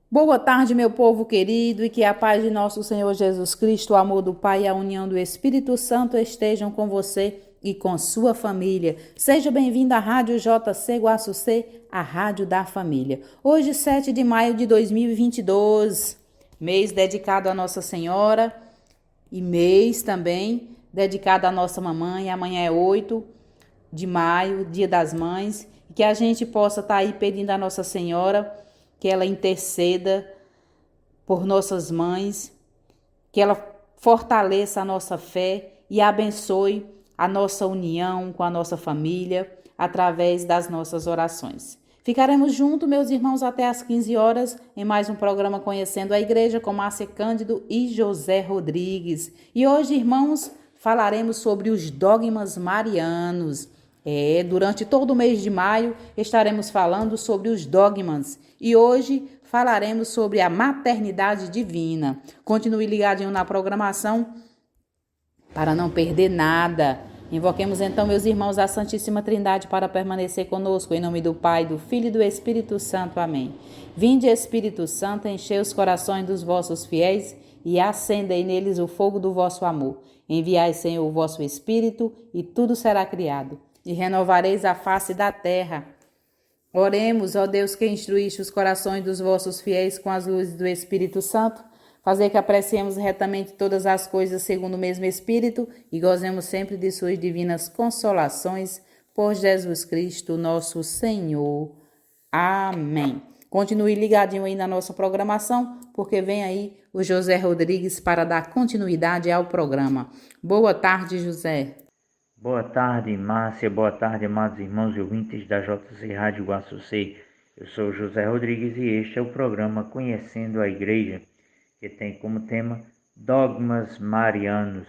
Boa tarde, meu povo querido, e que a paz de nosso Senhor Jesus Cristo, o amor do Pai e a união do Espírito Santo estejam com você e com sua família. Seja bem-vindo à Rádio JC Guaçucê, a rádio da família. Hoje, 7 de maio de 2022, mês dedicado a Nossa Senhora e mês também dedicado à nossa mamãe. Amanhã é 8 de maio, Dia das Mães, e que a gente possa estar aí pedindo a Nossa Senhora que ela interceda por nossas mães, que ela fortaleça a nossa fé e abençoe a nossa união com a nossa família através das nossas orações. Ficaremos juntos, meus irmãos, até às 15 horas em mais um programa Conhecendo a Igreja com Márcia Cândido e José Rodrigues. E hoje, irmãos, falaremos sobre os dogmas marianos. Durante todo o mês de maio estaremos falando sobre os dogmas e hoje falaremos sobre a maternidade divina. Continue ligadinho na programação para não perder nada. Invoquemos então, meus irmãos, a Santíssima Trindade para permanecer conosco, em nome do Pai, do Filho e do Espírito Santo. Amém. Vinde, Espírito Santo, enchei os corações dos vossos fiéis e acendei neles o fogo do vosso amor. Enviai, Senhor, o vosso Espírito e tudo será criado e renovareis a face da terra. Oremos, ó Deus, que instruíste os corações dos vossos fiéis com as luzes do Espírito Santo, fazer que apreciemos retamente todas as coisas segundo o mesmo Espírito e gozemos sempre de suas divinas consolações, por Jesus Cristo, nosso Senhor. Amém. Continue ligadinho aí na nossa programação, porque vem aí o José Rodrigues para dar continuidade ao programa. Boa tarde, José. Boa tarde, Márcia. Boa tarde, amados irmãos e ouvintes da JC Rádio Guaçucê. Eu sou José Rodrigues e este é o programa Conhecendo a Igreja, que tem como tema Dogmas Marianos,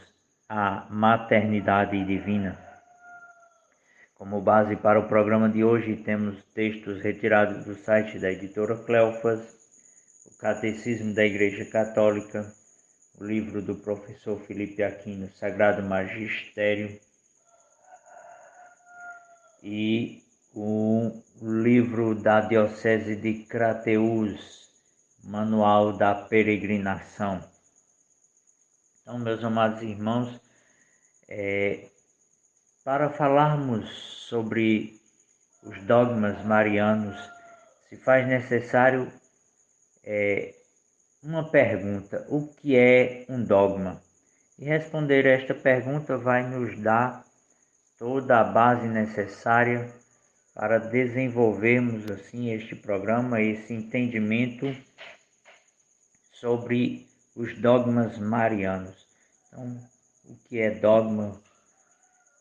a Maternidade Divina. Como base para o programa de hoje, temos textos retirados do site da editora Cleofas, o Catecismo da Igreja Católica, o livro do professor Felipe Aquino, Sagrado Magistério, e o livro da Diocese de Crateús, Manual da Peregrinação. Então, meus amados irmãos, para falarmos sobre os dogmas marianos, se faz necessário uma pergunta: o que é um dogma? E responder esta pergunta vai nos dar toda a base necessária para desenvolvermos assim este programa, esse entendimento sobre os dogmas marianos. Então, o que é dogma?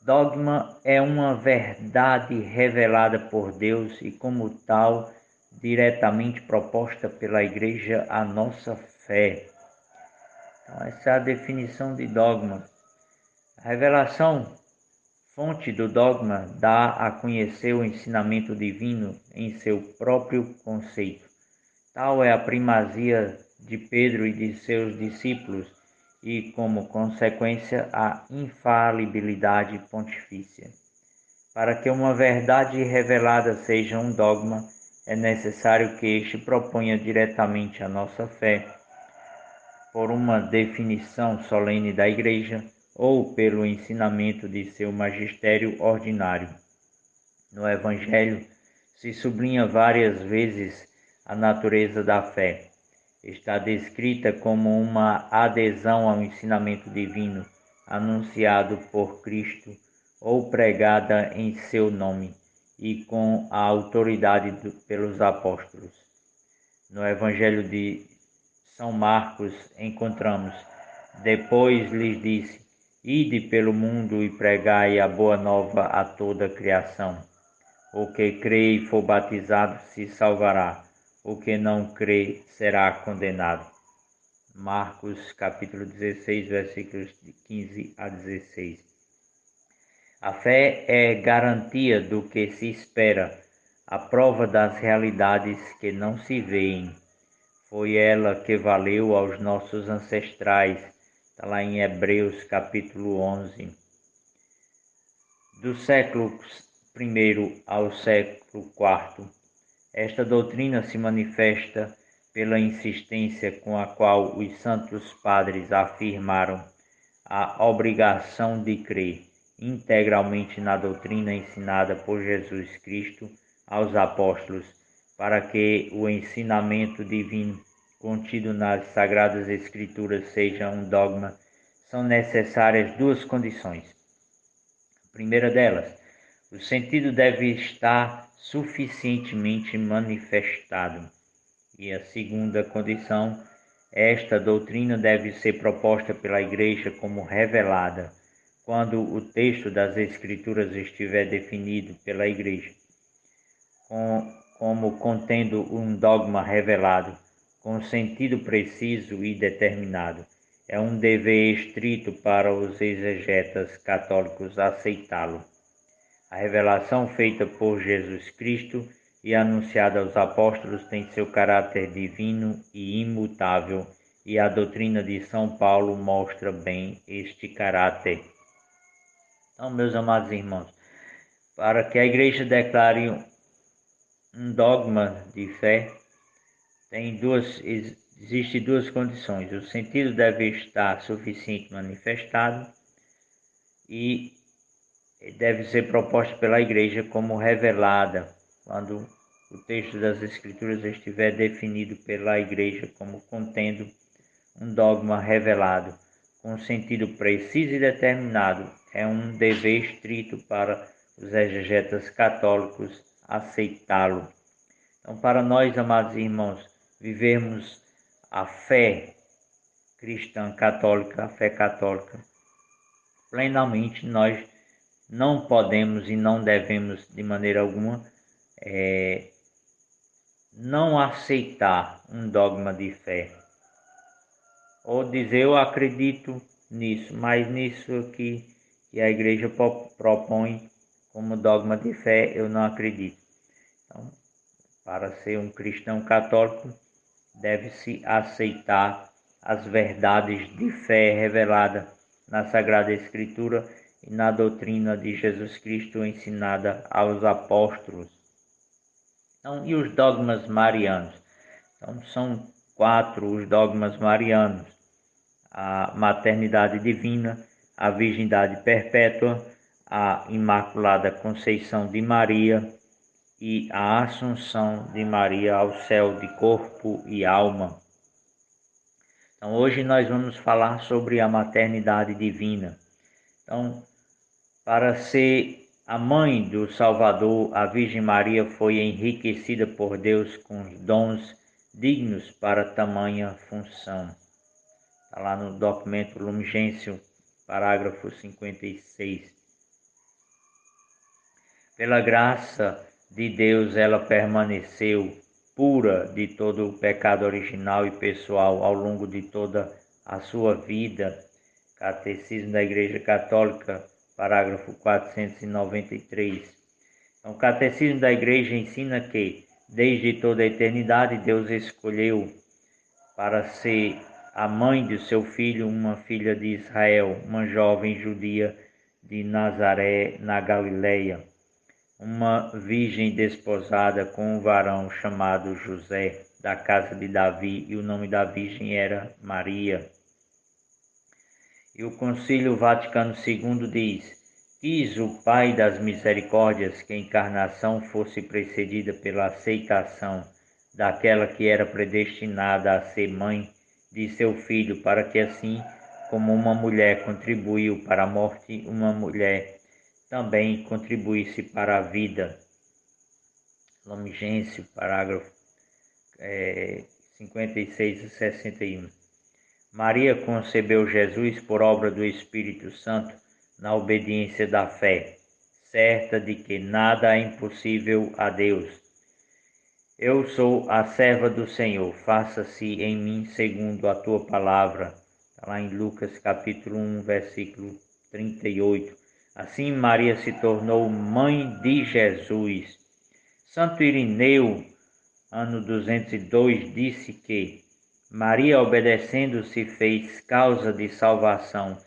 Dogma é uma verdade revelada por Deus e, como tal, diretamente proposta pela Igreja à nossa fé. Então, essa é a definição de dogma. A revelação, fonte do dogma, dá a conhecer o ensinamento divino em seu próprio conceito. Tal é a primazia de Pedro e de seus discípulos e, como consequência, a infalibilidade pontifícia. Para que uma verdade revelada seja um dogma, é necessário que este proponha diretamente a nossa fé, por uma definição solene da Igreja ou pelo ensinamento de seu magistério ordinário. No Evangelho se sublinha várias vezes a natureza da fé. Está descrita como uma adesão ao ensinamento divino anunciado por Cristo ou pregada em seu nome e com a autoridade pelos apóstolos. No Evangelho de São Marcos encontramos: depois lhes disse: ide pelo mundo e pregai a boa nova a toda a criação. O que crê e for batizado se salvará, o que não crê será condenado. Marcos capítulo 16, versículos de 15 a 16. A fé é garantia do que se espera, a prova das realidades que não se veem. Foi ela que valeu aos nossos ancestrais. Está lá em Hebreus capítulo 11. Do século I ao século IV, esta doutrina se manifesta pela insistência com a qual os santos padres afirmaram a obrigação de crer integralmente na doutrina ensinada por Jesus Cristo aos apóstolos, para que o ensinamento divino contido nas Sagradas Escrituras seja um dogma, são necessárias duas condições. A primeira delas, o sentido deve estar suficientemente manifestado. E a segunda condição, esta doutrina deve ser proposta pela Igreja como revelada, quando o texto das Escrituras estiver definido pela Igreja como contendo um dogma revelado, com sentido preciso e determinado. É um dever estrito para os exegetas católicos aceitá-lo. A revelação feita por Jesus Cristo e anunciada aos apóstolos tem seu caráter divino e imutável, e a doutrina de São Paulo mostra bem este caráter. Então, meus amados irmãos, para que a Igreja declare um dogma de fé, existem duas condições. O sentido deve estar suficientemente manifestado e deve ser proposta pela Igreja como revelada, quando o texto das Escrituras estiver definido pela Igreja como contendo um dogma revelado, com sentido preciso e determinado. É um dever estrito para os exegetas católicos aceitá-lo. Então, para nós, amados irmãos, vivermos a fé cristã católica, a fé católica, plenamente, nós não podemos e não devemos, de maneira alguma, não aceitar um dogma de fé. Ou dizer, eu acredito nisso, mas nisso aqui que a Igreja propõe como dogma de fé, eu não acredito. Então, para ser um cristão católico, deve-se aceitar as verdades de fé revelada na Sagrada Escritura e na doutrina de Jesus Cristo ensinada aos apóstolos. Então, e os dogmas marianos? Então, são 4 os dogmas marianos: a maternidade divina, a virgindade perpétua, a Imaculada Conceição de Maria e a Assunção de Maria ao céu de corpo e alma. Então, hoje nós vamos falar sobre a maternidade divina. Então, para ser a mãe do Salvador, a Virgem Maria foi enriquecida por Deus com dons dignos para tamanha função. Está lá no documento Lumen Gentium, parágrafo 56. Pela graça de Deus, ela permaneceu pura de todo o pecado original e pessoal ao longo de toda a sua vida. Catecismo da Igreja Católica, parágrafo 493. Então, o Catecismo da Igreja ensina que, desde toda a eternidade, Deus escolheu para ser a mãe de seu filho uma filha de Israel, uma jovem judia de Nazaré, na Galileia, uma virgem desposada com um varão chamado José, da casa de Davi, e o nome da virgem era Maria. E o Concílio Vaticano II diz: quis o Pai das Misericórdias que a encarnação fosse precedida pela aceitação daquela que era predestinada a ser mãe de seu filho, para que assim como uma mulher contribuiu para a morte, uma mulher também contribuísse para a vida. Lumen Gentium, parágrafo 56 e 61. Maria concebeu Jesus por obra do Espírito Santo na obediência da fé, certa de que nada é impossível a Deus. Eu sou a serva do Senhor, faça-se em mim segundo a tua palavra. Está lá em Lucas capítulo 1, versículo 38. Assim Maria se tornou mãe de Jesus. Santo Irineu, ano 202, disse que Maria, obedecendo, se fez causa de salvação,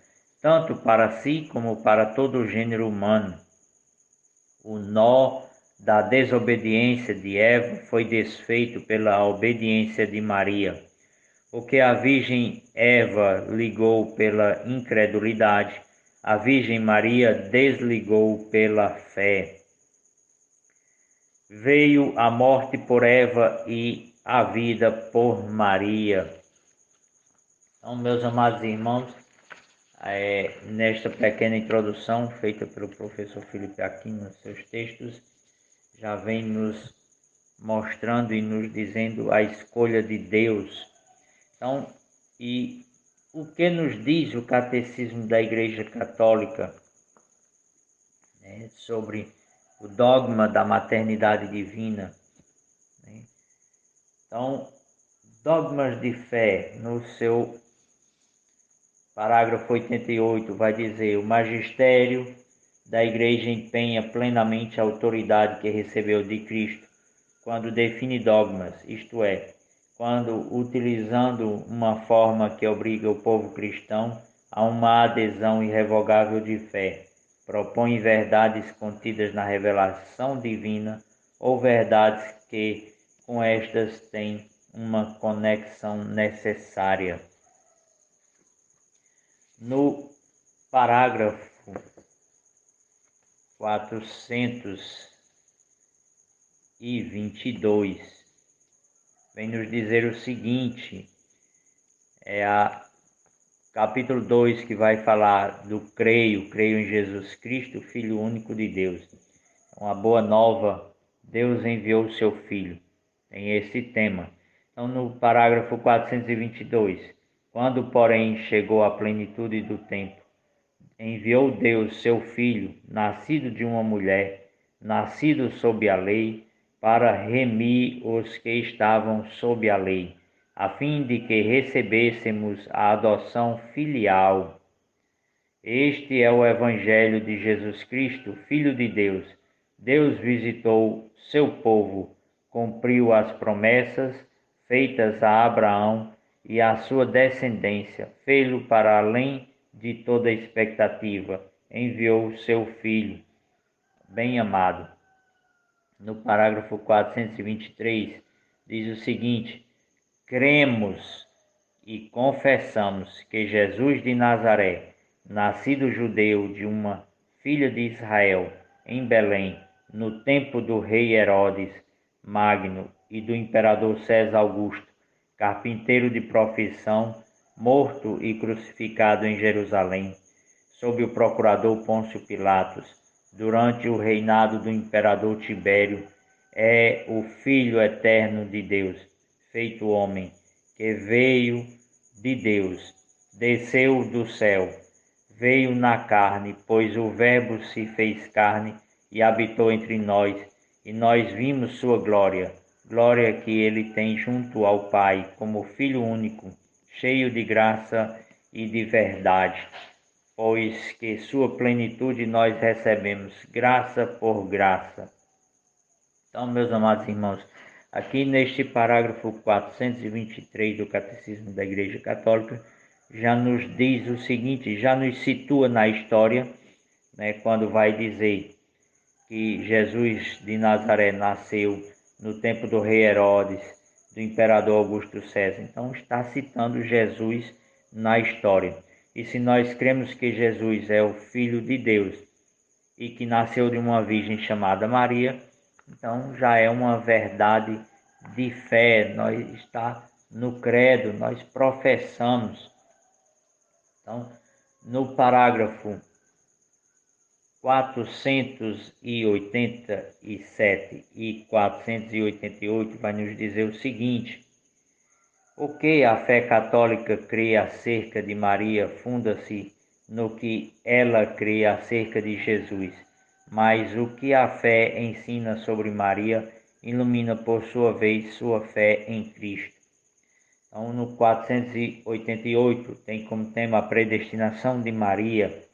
tanto para si como para todo o gênero humano. O nó da desobediência de Eva foi desfeito pela obediência de Maria. O que a Virgem Eva ligou pela incredulidade, a Virgem Maria desligou pela fé. Veio a morte por Eva e a vida por Maria. Então, meus amados irmãos, nesta pequena introdução feita pelo professor Felipe Aquino nos seus textos, já vem nos mostrando e nos dizendo a escolha de Deus. Então, e o que nos diz o Catecismo da Igreja Católica, né, sobre o dogma da maternidade divina, né? Então, dogmas de fé, no seu parágrafo 88, vai dizer: o magistério da Igreja empenha plenamente a autoridade que recebeu de Cristo quando define dogmas, isto é, quando, utilizando uma forma que obriga o povo cristão a uma adesão irrevogável de fé, propõe verdades contidas na revelação divina ou verdades que com estas têm uma conexão necessária. No parágrafo 422, vem nos dizer o seguinte, capítulo 2, que vai falar do creio em Jesus Cristo, Filho único de Deus. Uma boa nova, Deus enviou o seu Filho. Tem esse tema. Então, no parágrafo 422, quando, porém, chegou a plenitude do tempo, enviou Deus seu Filho, nascido de uma mulher, nascido sob a lei, para remir os que estavam sob a lei, a fim de que recebêssemos a adoção filial. Este é o Evangelho de Jesus Cristo, Filho de Deus. Deus visitou seu povo, cumpriu as promessas feitas a Abraão e à sua descendência, fê-lo para além de toda expectativa, enviou seu Filho, bem-amado. No parágrafo 423, diz o seguinte: cremos e confessamos que Jesus de Nazaré, nascido judeu de uma filha de Israel, em Belém, no tempo do rei Herodes Magno e do imperador César Augusto, carpinteiro de profissão, morto e crucificado em Jerusalém, sob o procurador Pôncio Pilatos, durante o reinado do imperador Tibério, é o Filho eterno de Deus, feito homem, que veio de Deus, desceu do céu, veio na carne, pois o Verbo se fez carne e habitou entre nós, e nós vimos sua glória, glória que ele tem junto ao Pai, como Filho único, cheio de graça e de verdade, pois que sua plenitude nós recebemos, graça por graça. Então, meus amados irmãos, aqui neste parágrafo 423 do Catecismo da Igreja Católica, já nos diz o seguinte, já nos situa na história, né, quando vai dizer que Jesus de Nazaré nasceu no tempo do rei Herodes, do imperador Augusto César. Então está citando Jesus na história. E se nós cremos que Jesus é o Filho de Deus e que nasceu de uma virgem chamada Maria, então já é uma verdade de fé, nós está no credo, nós professamos. Então, no parágrafo 487 e 488 vai nos dizer o seguinte: o que a fé católica crê acerca de Maria funda-se no que ela crê acerca de Jesus, mas o que a fé ensina sobre Maria ilumina por sua vez sua fé em Cristo. Então, no 488 tem como tema a predestinação de Maria.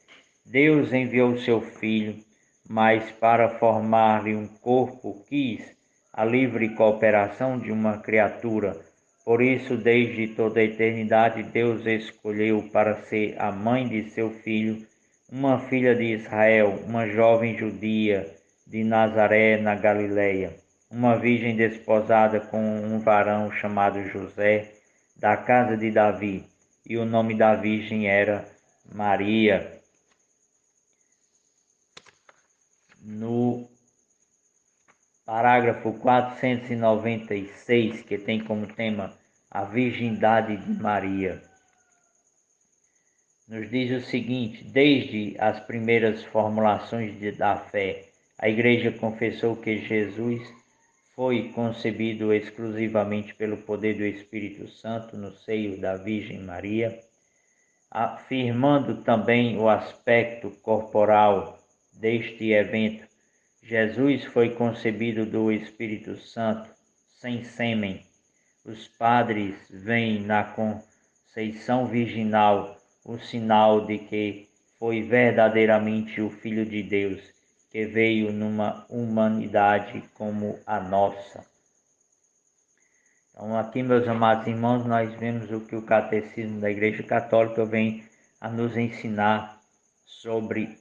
Deus enviou seu Filho, mas para formar-lhe um corpo quis a livre cooperação de uma criatura. Por isso, desde toda a eternidade, Deus escolheu para ser a mãe de seu Filho uma filha de Israel, uma jovem judia de Nazaré, na Galileia, uma virgem desposada com um varão chamado José, da casa de Davi, e o nome da virgem era Maria. No parágrafo 496, que tem como tema a virgindade de Maria, nos diz o seguinte: desde as primeiras formulações da fé, a Igreja confessou que Jesus foi concebido exclusivamente pelo poder do Espírito Santo no seio da Virgem Maria, afirmando também o aspecto corporal deste evento. Jesus foi concebido do Espírito Santo, sem sêmen. Os padres veem na conceição virginal o sinal de que foi verdadeiramente o Filho de Deus, que veio numa humanidade como a nossa. Então, aqui, meus amados irmãos, nós vemos o que o Catecismo da Igreja Católica vem a nos ensinar sobre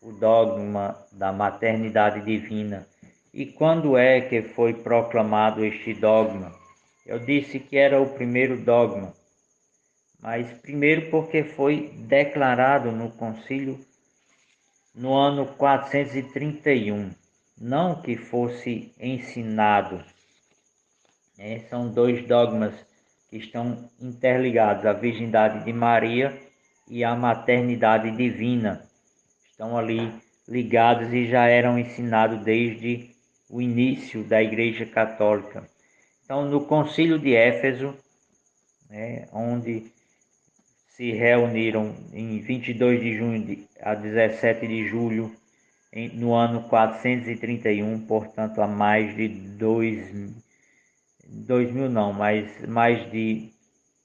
o dogma da maternidade divina. E quando é que foi proclamado este dogma? Eu disse que era o primeiro dogma, mas primeiro porque foi declarado no concílio no ano 431, não que fosse ensinado. São dois dogmas que estão interligados, a virgindade de Maria e a maternidade divina. Estão ali ligados e já eram ensinados desde o início da Igreja Católica. Então, no Concílio de Éfeso, onde se reuniram em 22 de junho a 17 de julho, no ano 431, portanto, há mais de 2000 não, mas mais de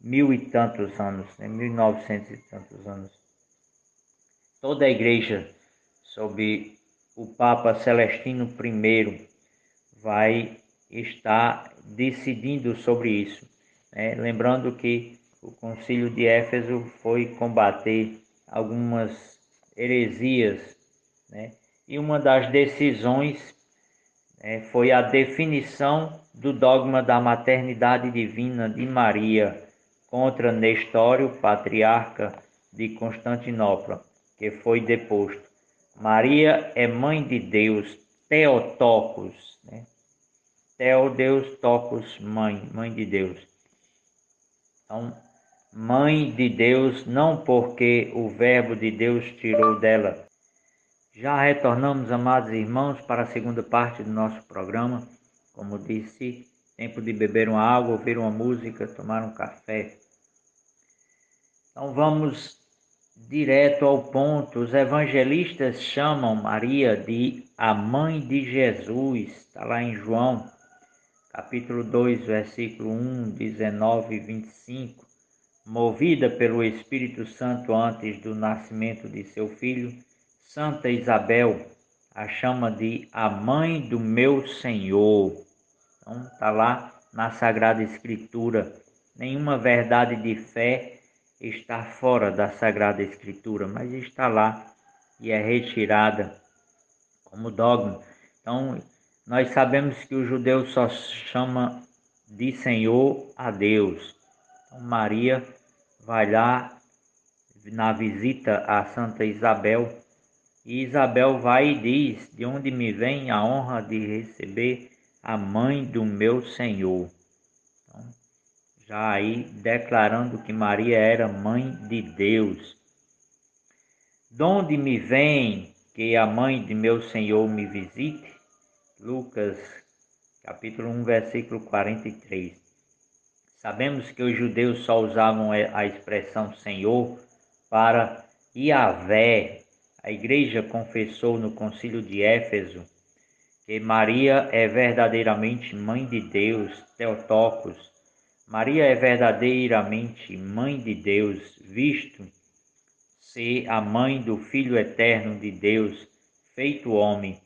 1000 e tantos anos, 1900 e tantos anos. Toda a Igreja, sob o Papa Celestino I, vai estar decidindo sobre isso. Lembrando que o Concílio de Éfeso foi combater algumas heresias, e uma das decisões foi a definição do dogma da maternidade divina de Maria contra Nestório, patriarca de Constantinopla, que foi deposto. Maria é mãe de Deus, Theotokos, Deus, Tocos, mãe de Deus. Então, mãe de Deus, não porque o verbo de Deus tirou dela. Já retornamos, amados irmãos, para a segunda parte do nosso programa. Como disse, tempo de beber uma água, ouvir uma música, tomar um café. Então vamos direto ao ponto. Os evangelistas chamam Maria de a mãe de Jesus. Está lá em João, capítulo 2, versículo 1, 19 e 25. Movida pelo Espírito Santo antes do nascimento de seu filho, Santa Isabel a chama de a mãe do meu Senhor. Então está lá na Sagrada Escritura. Nenhuma verdade de fé está fora da Sagrada Escritura, mas está lá e é retirada como dogma. Então, nós sabemos que o judeu só chama de Senhor a Deus. Então, Maria vai lá na visita a Santa Isabel, e Isabel vai e diz: de onde me vem a honra de receber a mãe do meu Senhor. Então, já aí declarando que Maria era mãe de Deus. De onde me vem que a mãe de meu Senhor me visite? Lucas, capítulo 1, versículo 43. Sabemos que os judeus só usavam a expressão Senhor para Yahvé. A Igreja confessou no Concílio de Éfeso que Maria é verdadeiramente mãe de Deus, Theotokos. Maria é verdadeiramente mãe de Deus, visto ser a mãe do Filho eterno de Deus, feito homem,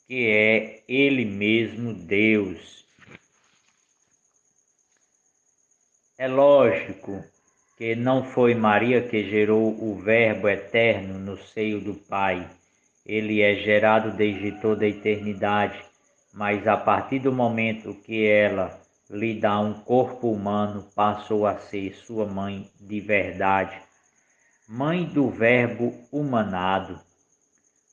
que é Ele mesmo Deus. É lógico que não foi Maria que gerou o Verbo eterno no seio do Pai. ele é gerado desde toda a eternidade, mas a partir do momento que ela lhe dá um corpo humano, passou a ser sua mãe de verdade, mãe do Verbo humanado.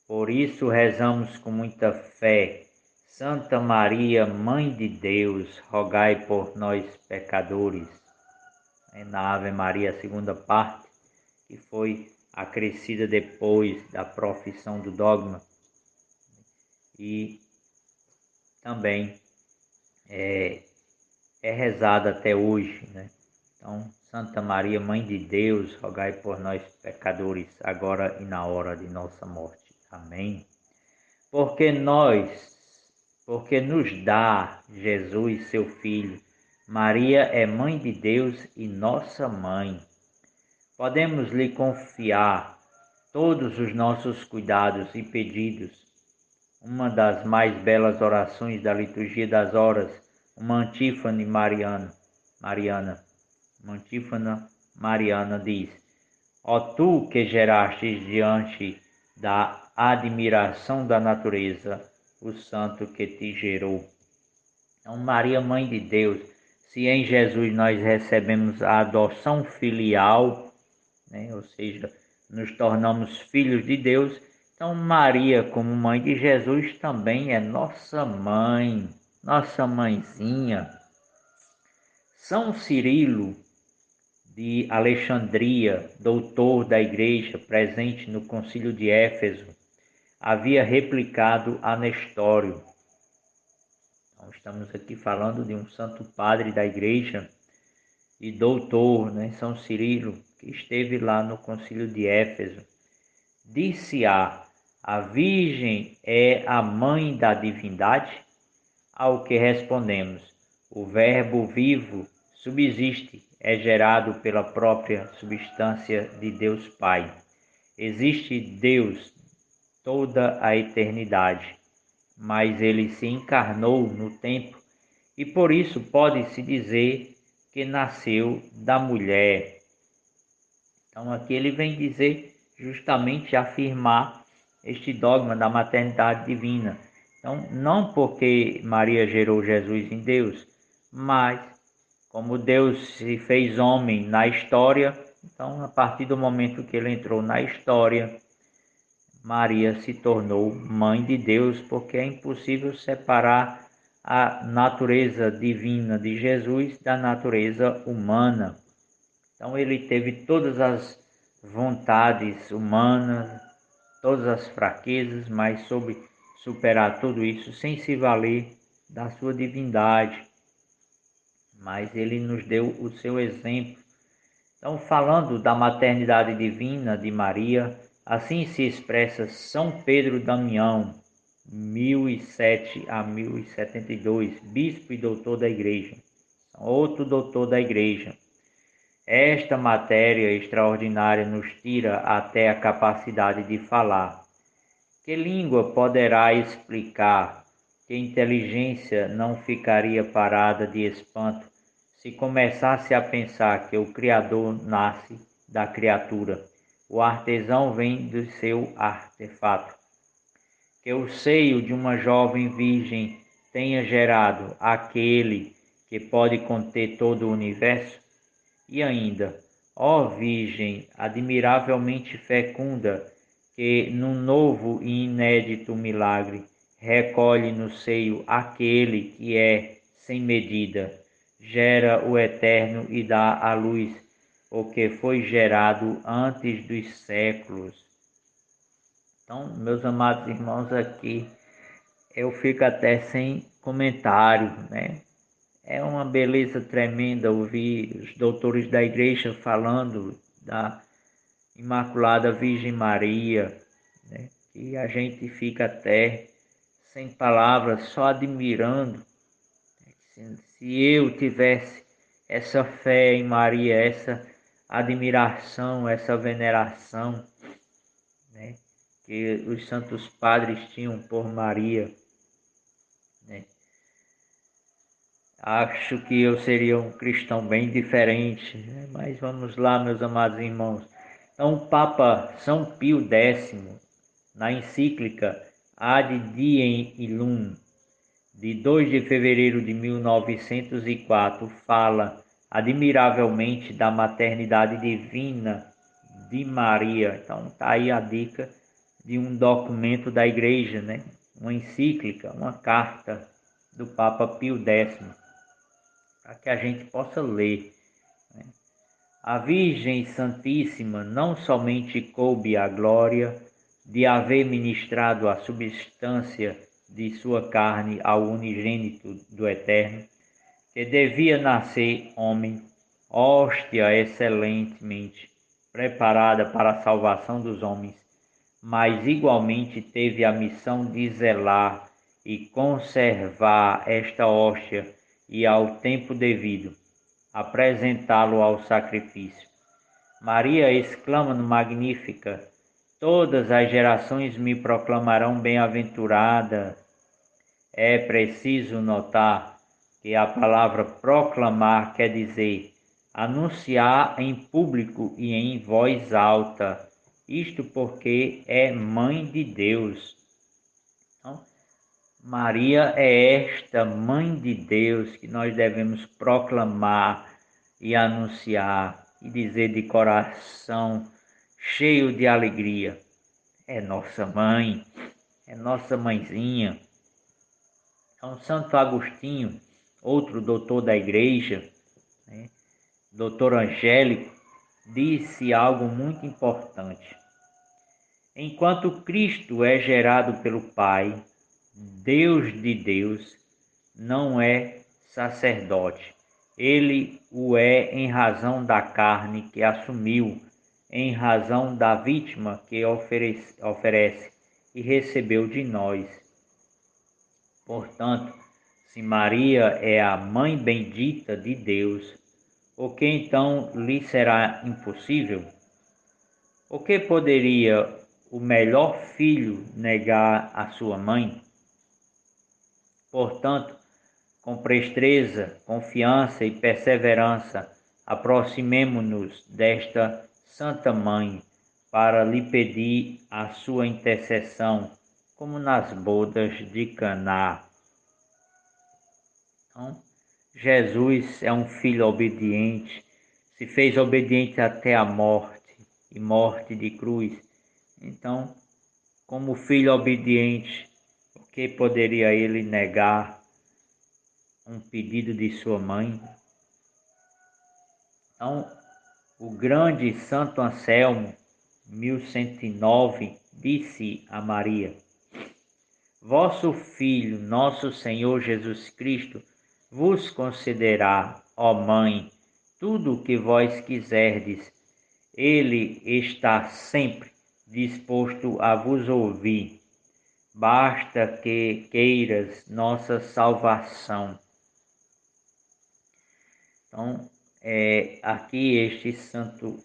Por isso rezamos com muita fé: Santa Maria, Mãe de Deus, rogai por nós pecadores. Na Ave Maria, a segunda parte, que foi acrescida depois da profissão do dogma, e também é rezada até hoje, né? Então, Santa Maria, Mãe de Deus, rogai por nós pecadores, agora e na hora de nossa morte. Amém. Porque nos dá Jesus, seu Filho. Maria é Mãe de Deus e nossa Mãe. Podemos lhe confiar todos os nossos cuidados e pedidos. Uma das mais belas orações da liturgia das horas, uma antífone mariana, uma antífona mariana diz: ó tu que gerastes diante da admiração da natureza o santo que te gerou. Então, Maria, Mãe de Deus, se em Jesus nós recebemos a adoção filial, né, ou seja, nos tornamos filhos de Deus, então Maria, como mãe de Jesus, também é nossa mãe, nossa mãezinha. São Cirilo de Alexandria, doutor da Igreja, presente no Concílio de Éfeso, havia replicado a Nestório. Então, estamos aqui falando de um santo padre da Igreja e doutor, né, São Cirilo, que esteve lá no Concílio de Éfeso. Disse a Virgem é a mãe da divindade? Ao que respondemos: o Verbo vivo subsiste, é gerado pela própria substância de Deus Pai. Existe Deus toda a eternidade, mas ele se encarnou no tempo e por isso pode-se dizer que nasceu da mulher. Então aqui ele vem dizer, justamente afirmar este dogma da maternidade divina. Então, não porque Maria gerou Jesus em Deus, mas como Deus se fez homem na história, então a partir do momento que ele entrou na história, Maria se tornou mãe de Deus, porque é impossível separar a natureza divina de Jesus da natureza humana. Então ele teve todas as vontades humanas, todas as fraquezas, mas soube superar tudo isso sem se valer da sua divindade. Mas ele nos deu o seu exemplo. Então, falando da maternidade divina de Maria, assim se expressa São Pedro Damião, 1007 a 1072, bispo e doutor da Igreja, outro doutor da Igreja. Esta matéria extraordinária nos tira até a capacidade de falar. Que língua poderá explicar? Que inteligência não ficaria parada de espanto se começasse a pensar que o Criador nasce da criatura, o artesão vem do seu artefato, que o seio de uma jovem virgem tenha gerado aquele que pode conter todo o universo? E ainda, ó Virgem admiravelmente fecunda, que num novo e inédito milagre recolhe no seio aquele que é sem medida, gera o eterno e dá à luz o que foi gerado antes dos séculos. Então, meus amados irmãos, aqui eu fico até sem comentário, né? É uma beleza tremenda ouvir os doutores da Igreja falando da Imaculada Virgem Maria, né? E a gente fica até sem palavras, só admirando. Se eu tivesse essa fé em Maria, essa admiração, essa veneração, né, que os santos padres tinham por Maria, né, acho que eu seria um cristão bem diferente, né? Mas vamos lá, meus amados irmãos. Então, o Papa São Pio X, na encíclica Ad Diem Illum, de 2 de fevereiro de 1904, fala admiravelmente da maternidade divina de Maria. Então está aí a dica de um documento da igreja, né? Uma encíclica, uma carta do Papa Pio X, para que a gente possa ler. A Virgem Santíssima não somente coube a glória de haver ministrado a substância de sua carne ao unigênito do Eterno, que devia nascer homem, hóstia excelentemente preparada para a salvação dos homens, mas igualmente teve a missão de zelar e conservar esta hóstia e, ao tempo devido, apresentá-lo ao sacrifício. Maria exclama no Magnífica: todas as gerações me proclamarão bem-aventurada. É preciso notar que a palavra proclamar quer dizer anunciar em público e em voz alta. Isto porque é mãe de Deus. Então, Maria é esta mãe de Deus que nós devemos proclamar e anunciar e dizer de coração cheio de alegria: é nossa mãe, é nossa mãezinha. Então, Santo Agostinho, outro doutor da igreja, né, doutor Angélico, disse algo muito importante. Enquanto Cristo é gerado pelo Pai, Deus de Deus, não é sacerdote. Ele o é em razão da carne que assumiu, em razão da vítima que oferece e recebeu de nós. Portanto, se Maria é a mãe bendita de Deus, o que então lhe será impossível? O que poderia o melhor filho negar à sua mãe? Portanto, com presteza, confiança e perseverança, aproximemo-nos desta Santa Mãe para lhe pedir a sua intercessão, como nas bodas de Caná. Então, Jesus é um filho obediente, se fez obediente até a morte e morte de cruz. Então, como filho obediente, o que poderia ele negar um pedido de sua mãe? Então, o grande Santo Anselmo, 1109, disse a Maria: vosso Filho, nosso Senhor Jesus Cristo, vos concederá, ó Mãe, tudo o que vós quiserdes. Ele está sempre disposto a vos ouvir. Basta que queiras nossa salvação. Então, aqui este santo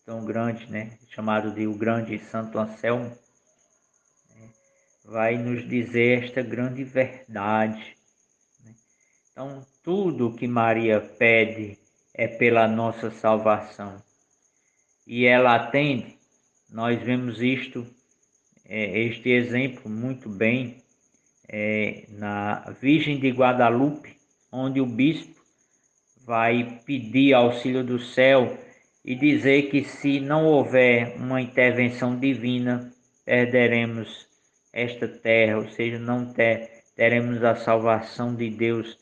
tão grande, né, chamado de o grande Santo Anselmo, vai nos dizer esta grande verdade. Então, tudo que Maria pede é pela nossa salvação. E ela atende. Nós vemos este exemplo muito bem na Virgem de Guadalupe, onde o bispo vai pedir auxílio do céu e dizer que se não houver uma intervenção divina, perderemos esta terra, ou seja, não teremos a salvação de Deus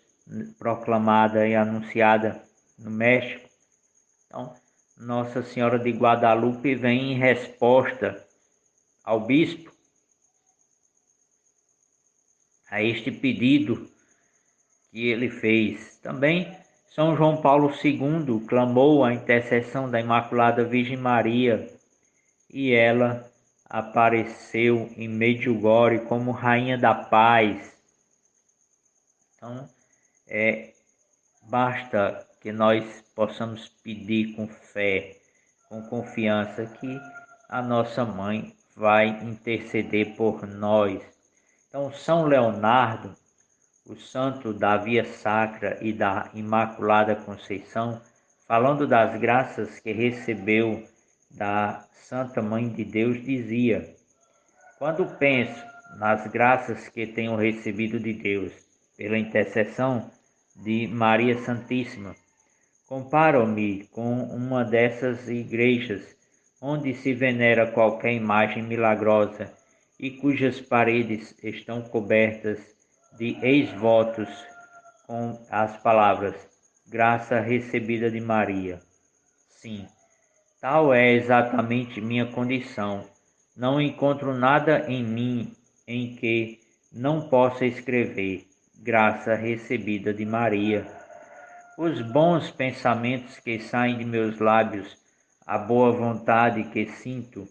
proclamada e anunciada no México. Então, Nossa Senhora de Guadalupe vem em resposta ao bispo a este pedido que ele fez. Também São João Paulo II clamou a intercessão da Imaculada Virgem Maria e ela apareceu em Medjugorje como Rainha da Paz. Então, basta que nós possamos pedir com fé, com confiança, que a nossa mãe vai interceder por nós. Então, São Leonardo, o santo da Via Sacra e da Imaculada Conceição, falando das graças que recebeu da Santa Mãe de Deus, dizia: Quando penso nas graças que tenho recebido de Deus pela intercessão de Maria Santíssima, comparo-me com uma dessas igrejas onde se venera qualquer imagem milagrosa e cujas paredes estão cobertas de ex-votos com as palavras graça recebida de Maria. Sim, tal é exatamente minha condição. Não encontro nada em mim em que não possa escrever graça recebida de Maria. Os bons pensamentos que saem de meus lábios, a boa vontade que sinto,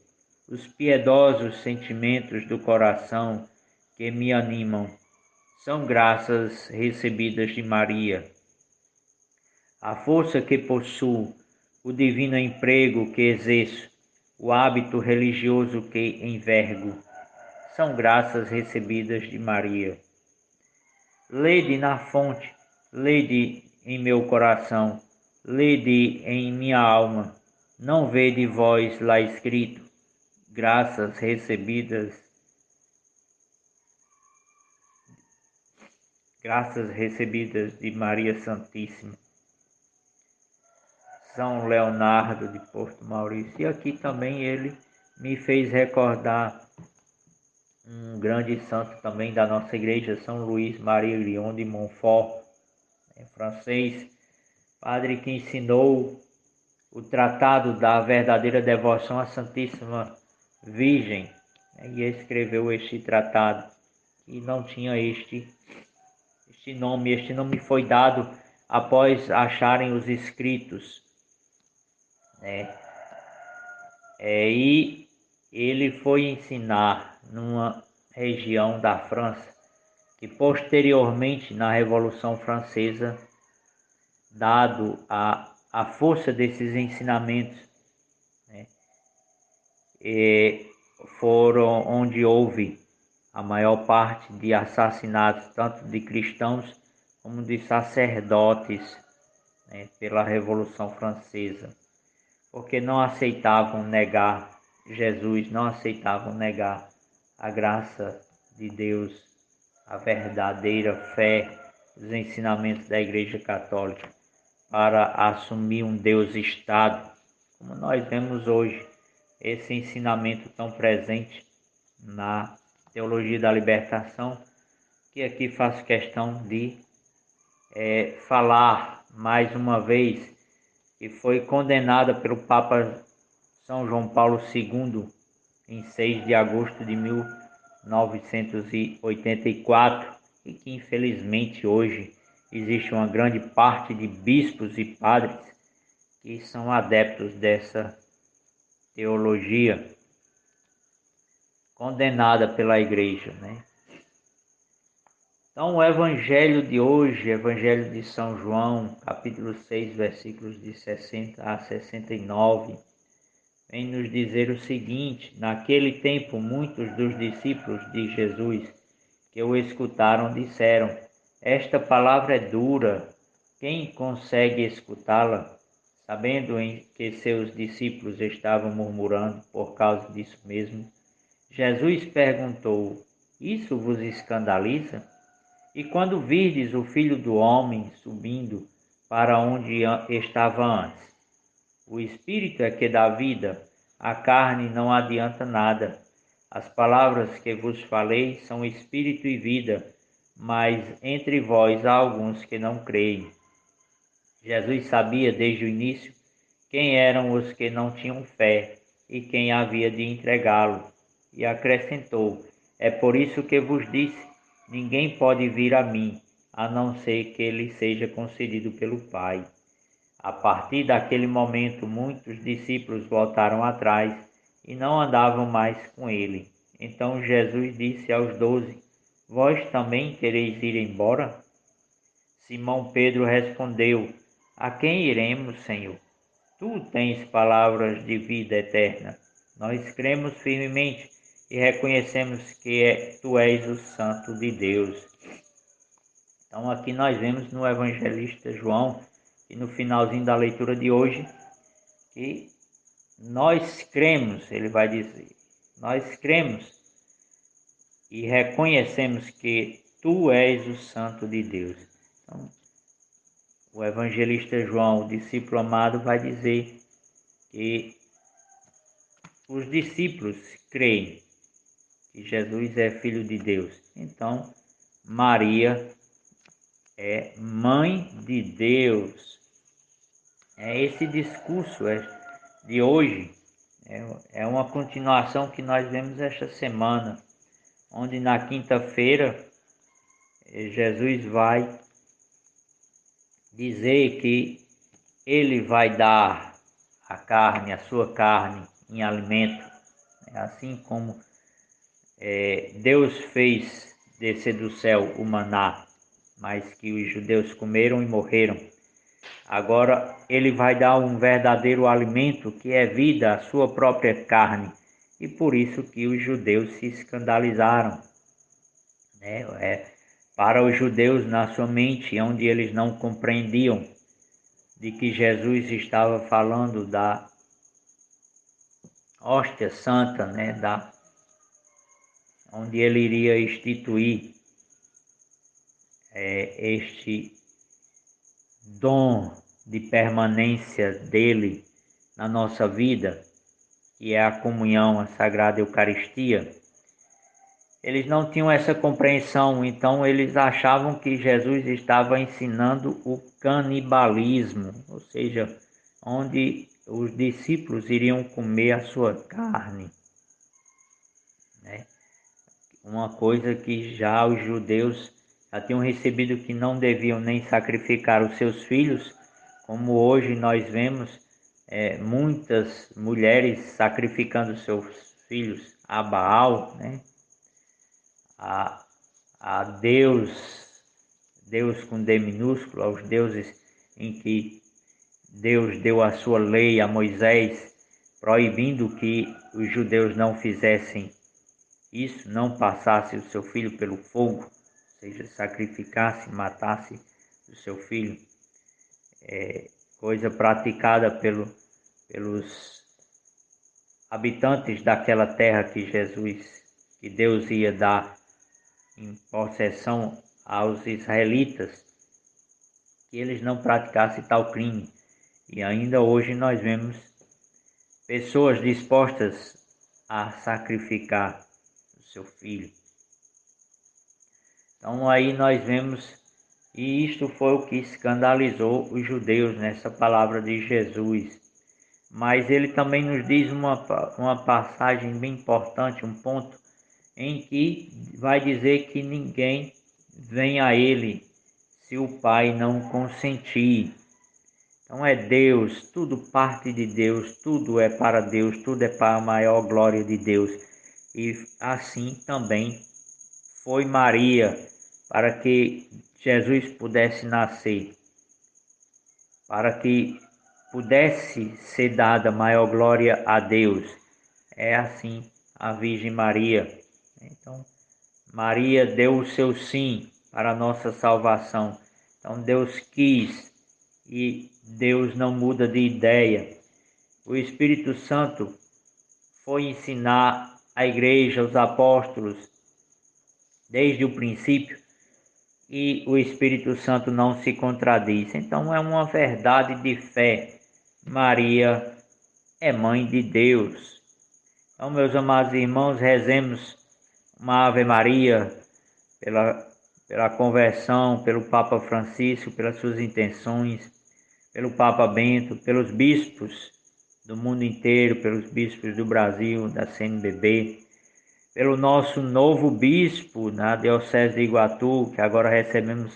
os piedosos sentimentos do coração que me animam, são graças recebidas de Maria. A força que possuo, o divino emprego que exerço, o hábito religioso que envergo, são graças recebidas de Maria. Lede na fonte, lede em meu coração, lede em minha alma, não vede vós lá escrito, graças recebidas de Maria Santíssima. São Leonardo de Porto Maurício. E aqui também ele me fez recordar um grande santo também da nossa igreja, São Luís Maria Grion de Montfort, em francês, padre que ensinou o tratado da verdadeira devoção à Santíssima Virgem, e escreveu este tratado, e não tinha este nome foi dado após acharem os escritos, né? E ele foi ensinar numa região da França que posteriormente na Revolução Francesa, dado a força desses ensinamentos, né, foram onde houve a maior parte de assassinatos, tanto de cristãos como de sacerdotes, né, pela Revolução Francesa, porque não aceitavam negar Jesus, não aceitavam negar a graça de Deus, a verdadeira fé, os ensinamentos da Igreja Católica, para assumir um Deus-Estado, como nós vemos hoje, esse ensinamento tão presente na Teologia da Libertação, que aqui faço questão de falar mais uma vez, que foi condenada pelo Papa São João Paulo II em 6 de agosto de 1984, e que infelizmente hoje existe uma grande parte de bispos e padres que são adeptos dessa teologia, condenada pela igreja, né? Então, o evangelho de hoje, evangelho de São João, capítulo 6, versículos de 60 a 69, vem nos dizer o seguinte: naquele tempo, muitos dos discípulos de Jesus que o escutaram disseram: esta palavra é dura, quem consegue escutá-la? Sabendo que seus discípulos estavam murmurando por causa disso mesmo, Jesus perguntou: isso vos escandaliza? E quando virdes o Filho do Homem subindo para onde estava antes? O Espírito é que dá vida, a carne não adianta nada. As palavras que vos falei são Espírito e vida, mas entre vós há alguns que não creem. Jesus sabia desde o início quem eram os que não tinham fé e quem havia de entregá-lo, e acrescentou: é por isso que vos disse, ninguém pode vir a mim, a não ser que lhe seja concedido pelo Pai. A partir daquele momento, muitos discípulos voltaram atrás e não andavam mais com ele. Então Jesus disse aos 12: vós também quereis ir embora? Simão Pedro respondeu: a quem iremos, Senhor? Tu tens palavras de vida eterna. Nós cremos firmemente e reconhecemos que tu és o Santo de Deus. Então aqui nós vemos no evangelista João, e no finalzinho da leitura de hoje, que nós cremos, ele vai dizer, nós cremos e reconhecemos que tu és o Santo de Deus. Então, o evangelista João, o discípulo amado, vai dizer que os discípulos creem que Jesus é Filho de Deus. Então, Maria é Mãe de Deus. Esse discurso de hoje é uma continuação que nós vemos esta semana, onde na quinta-feira Jesus vai dizer que ele vai dar a carne, a sua carne, em alimento, assim como Deus fez descer do céu o maná, mas que os judeus comeram e morreram. Agora ele vai dar um verdadeiro alimento que é vida, a sua própria carne. E por isso que os judeus se escandalizaram. Para os judeus, na sua mente, onde eles não compreendiam de que Jesus estava falando da hóstia santa, onde ele iria instituir este dom de permanência dele na nossa vida, que é a comunhão, a Sagrada Eucaristia. Eles não tinham essa compreensão, então eles achavam que Jesus estava ensinando o canibalismo, ou seja, onde os discípulos iriam comer a sua carne. Uma coisa que já os judeus já tinham recebido, que não deviam nem sacrificar os seus filhos, como hoje nós vemos muitas mulheres sacrificando seus filhos a Baal, a Deus com D minúsculo, aos deuses em que Deus deu a sua lei a Moisés, proibindo que os judeus não fizessem isso, não passasse o seu filho pelo fogo, ou seja, sacrificasse, matasse o seu filho. Coisa praticada pelos habitantes daquela terra que Deus ia dar em possessão aos israelitas, que eles não praticassem tal crime. E ainda hoje nós vemos pessoas dispostas a sacrificar o seu filho. Então aí nós vemos, e isto foi o que escandalizou os judeus nessa palavra de Jesus. Mas ele também nos diz uma passagem bem importante, um ponto em que vai dizer que ninguém vem a ele se o Pai não consentir. Então é Deus, tudo parte de Deus, tudo é para Deus, tudo é para a maior glória de Deus. E assim também foi Maria, para que Jesus pudesse nascer, para que pudesse ser dada maior glória a Deus. É assim a Virgem Maria. Então, Maria deu o seu sim para a nossa salvação. Então, Deus quis e Deus não muda de ideia. O Espírito Santo foi ensinar a igreja, os apóstolos, desde o princípio, e o Espírito Santo não se contradiz. Então, é uma verdade de fé. Maria é mãe de Deus. Então, meus amados irmãos, rezemos uma Ave Maria pela conversão, pelo Papa Francisco, pelas suas intenções, pelo Papa Bento, pelos bispos do mundo inteiro, pelos bispos do Brasil, da CNBB, pelo nosso novo bispo na Diocese de Iguatu, que agora recebemos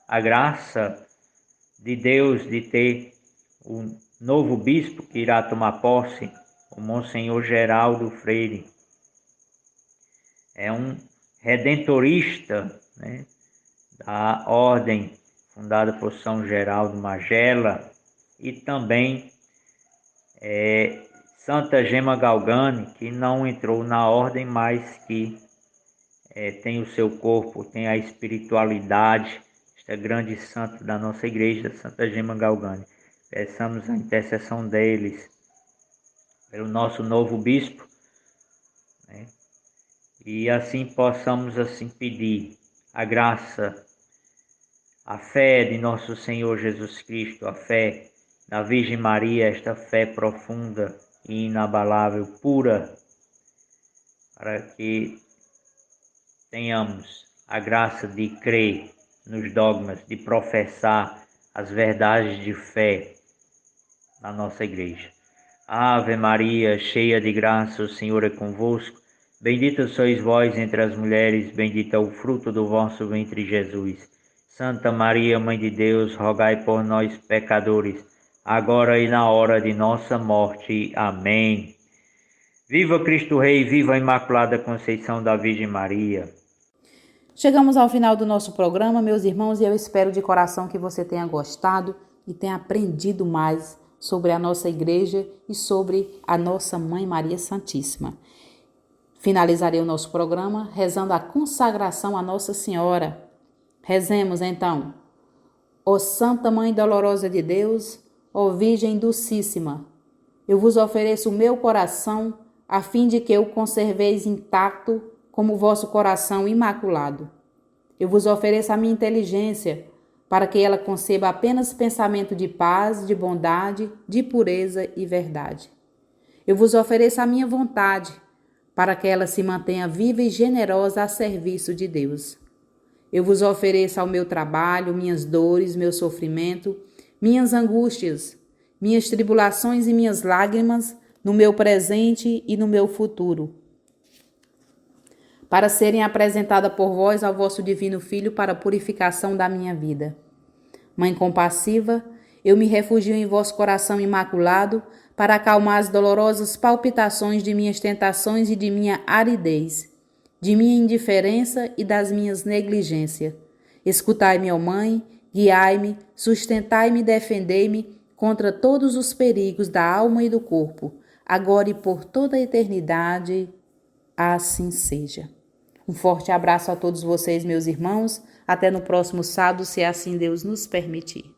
a graça de Deus de ter o novo bispo que irá tomar posse, o Monsenhor Geraldo Freire. É um redentorista, da ordem fundada por São Geraldo Magela, e também Santa Gema Galgani, que não entrou na ordem, mas que tem o seu corpo, tem a espiritualidade, esta grande santa da nossa igreja, Santa Gema Galgani. Peçamos a intercessão deles, pelo nosso novo bispo, e assim possamos assim pedir a graça, a fé de nosso Senhor Jesus Cristo, a fé na Virgem Maria, esta fé profunda e inabalável, pura, para que tenhamos a graça de crer nos dogmas, de professar as verdades de fé na nossa igreja. Ave Maria, cheia de graça, o Senhor é convosco. Bendita sois vós entre as mulheres, bendito é o fruto do vosso ventre, Jesus. Santa Maria, Mãe de Deus, rogai por nós, pecadores, agora e na hora de nossa morte. Amém. Viva Cristo Rei, viva a Imaculada Conceição da Virgem Maria. Chegamos ao final do nosso programa, meus irmãos, e eu espero de coração que você tenha gostado e tenha aprendido mais sobre a nossa igreja e sobre a nossa Mãe Maria Santíssima. Finalizarei o nosso programa rezando a consagração à Nossa Senhora. Rezemos então. Ó Santa Mãe Dolorosa de Deus, ó Virgem Dulcíssima, eu vos ofereço o meu coração a fim de que o conserveis intacto como o vosso coração imaculado. Eu vos ofereço a minha inteligência para que ela conceba apenas pensamento de paz, de bondade, de pureza e verdade. Eu vos ofereço a minha vontade para que ela se mantenha viva e generosa a serviço de Deus. Eu vos ofereço ao meu trabalho, minhas dores, meu sofrimento, minhas angústias, minhas tribulações e minhas lágrimas no meu presente e no meu futuro, para serem apresentadas por vós ao vosso divino Filho para a purificação da minha vida. Mãe compassiva, eu me refugio em vosso coração imaculado para acalmar as dolorosas palpitações de minhas tentações e de minha aridez, de minha indiferença e das minhas negligências. Escutai-me, ó Mãe, guiai-me, sustentai-me e defendei-me contra todos os perigos da alma e do corpo, agora e por toda a eternidade. Assim seja. Um forte abraço a todos vocês, meus irmãos. Até no próximo sábado, se assim Deus nos permitir.